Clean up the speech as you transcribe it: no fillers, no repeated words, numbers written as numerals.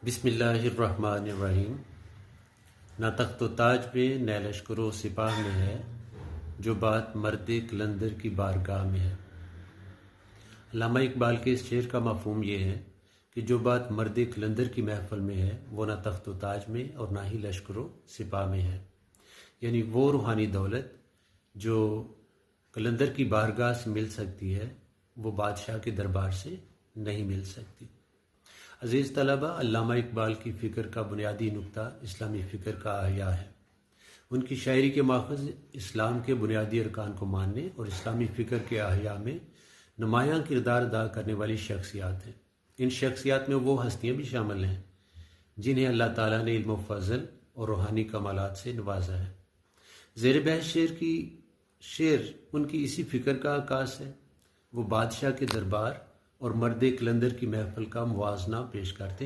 بسم اللہ الرحمن الرحیم۔ نہ تخت و تاج میں نہ لشکر و سپاہ میں ہے، جو بات مرد قلندر کی بارگاہ میں ہے۔ علامہ اقبال کے اس شعر کا مفہوم یہ ہے کہ جو بات مرد قلندر کی محفل میں ہے وہ نہ تخت و تاج میں اور نہ ہی لشکر و سپاہ میں ہے، یعنی وہ روحانی دولت جو قلندر کی بارگاہ سے مل سکتی ہے وہ بادشاہ کے دربار سے نہیں مل سکتی۔ عزیز طلبہ، علامہ اقبال کی فکر کا بنیادی نقطہ اسلامی فکر کا احیاء ہے۔ ان کی شاعری کے ماخذ اسلام کے بنیادی ارکان کو ماننے اور اسلامی فکر کے احیاء میں نمایاں کردار ادا کرنے والی شخصیات ہیں۔ ان شخصیات میں وہ ہستیاں بھی شامل ہیں جنہیں اللہ تعالیٰ نے علم و فضل اور روحانی کمالات سے نوازا ہے۔ زیر بحث شعر ان کی اسی فکر کا عکاس ہے۔ وہ بادشاہ کے دربار اور مرد قلندر کی محفل کا موازنہ پیش کرتے ہیں۔